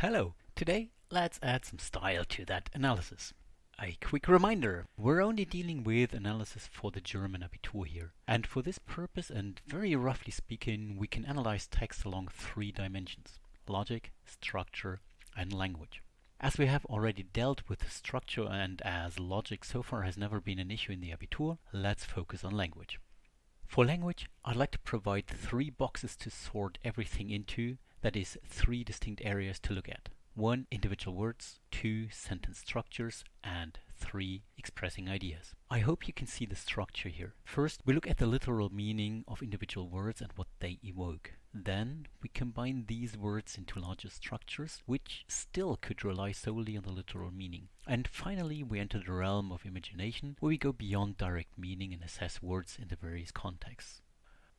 Hello! Today, let's add some style to that analysis. A quick reminder, we're only dealing with analysis for the German Abitur here. And for this purpose, and very roughly speaking, we can analyze text along three dimensions: logic, structure, and language. As we have already dealt with structure and as logic so far has never been an issue in the Abitur, let's focus on language. For language, I'd like to provide three boxes to sort everything into, that is, three distinct areas to look at. 1. Individual words, 2. Sentence structures, and 3. Expressing ideas. I hope you can see the structure here. First, we look at the literal meaning of individual words and what they evoke. Then, we combine these words into larger structures, which still could rely solely on the literal meaning. And finally, we enter the realm of imagination, where we go beyond direct meaning and assess words in the various contexts.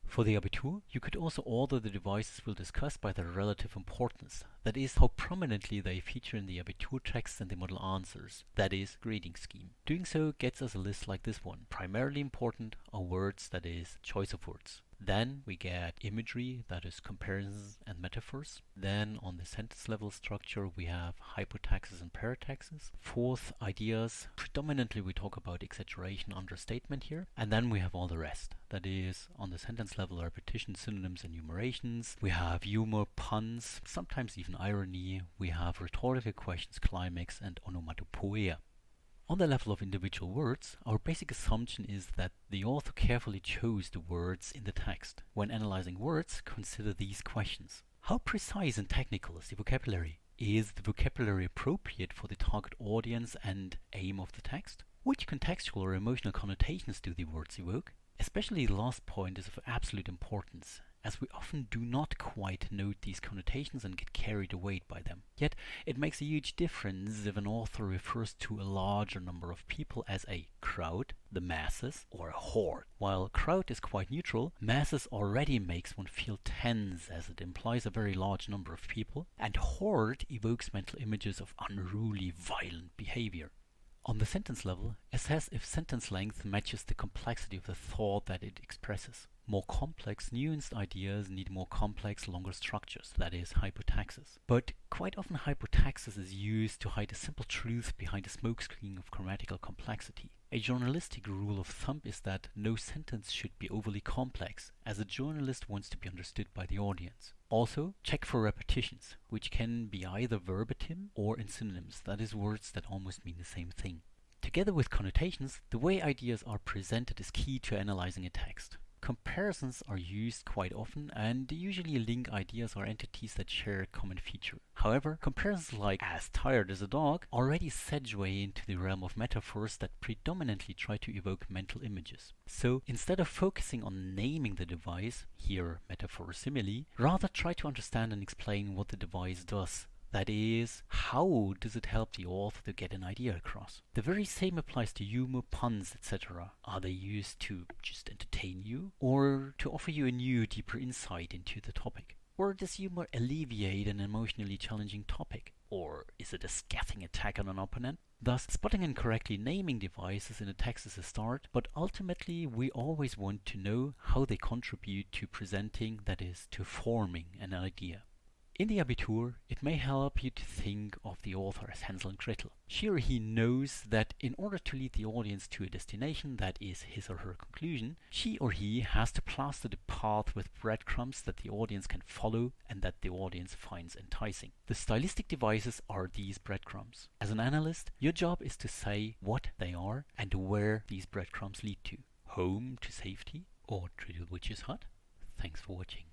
For the Abitur, you could also order the devices we'll discuss by their relative importance, that is, how prominently they feature in the Abitur text and the model answers, that is, grading scheme. Doing so gets us a list like this one. Primarily important are words, that is, choice of words. Then we get imagery, that is, comparisons and metaphors. Then on the sentence level structure we have hypotaxes and parataxes. Fourth, ideas. Predominantly we talk about exaggeration, understatement here. And then we have all the rest. That is, on the sentence level, repetition, synonyms, and enumerations. We have humor, puns, sometimes even irony. We have rhetorical questions, climax, and onomatopoeia. On the level of individual words, our basic assumption is that the author carefully chose the words in the text. When analyzing words, consider these questions. How precise and technical is the vocabulary? Is the vocabulary appropriate for the target audience and aim of the text? Which contextual or emotional connotations do the words evoke? Especially the last point is of absolute importance, as we often do not quite note these connotations and get carried away by them. Yet, it makes a huge difference if an author refers to a larger number of people as a crowd, the masses, or a horde. While crowd is quite neutral, masses already makes one feel tense as it implies a very large number of people, and horde evokes mental images of unruly, violent behavior. On the sentence level, assess if sentence length matches the complexity of the thought that it expresses. More complex, nuanced ideas need more complex, longer structures, that is, hypotaxis. But quite often hypotaxis is used to hide a simple truth behind a smokescreen of grammatical complexity. A journalistic rule of thumb is that no sentence should be overly complex, as a journalist wants to be understood by the audience. Also, check for repetitions, which can be either verbatim or in synonyms, that is, words that almost mean the same thing. Together with connotations, the way ideas are presented is key to analyzing a text. Comparisons are used quite often and usually link ideas or entities that share a common feature. However, comparisons like "as tired as a dog" already segue into the realm of metaphors that predominantly try to evoke mental images. So, instead of focusing on naming the device, here metaphor or simile, rather try to understand and explain what the device does. That is, how does it help the author to get an idea across? The very same applies to humor, puns, etc. Are they used to just entertain you, or to offer you a new, deeper insight into the topic? Or does humor alleviate an emotionally challenging topic? Or is it a scathing attack on an opponent? Thus, spotting and correctly naming devices in a text is a start, but ultimately we always want to know how they contribute to presenting, that is, to forming an idea. In the Abitur, it may help you to think of the author as Hansel and Gretel. She or he knows that in order to lead the audience to a destination that is his or her conclusion, she or he has to plaster the path with breadcrumbs that the audience can follow and that the audience finds enticing. The stylistic devices are these breadcrumbs. As an analyst, your job is to say what they are and where these breadcrumbs lead to. Home to safety, or to the witch's hut? Thanks for watching.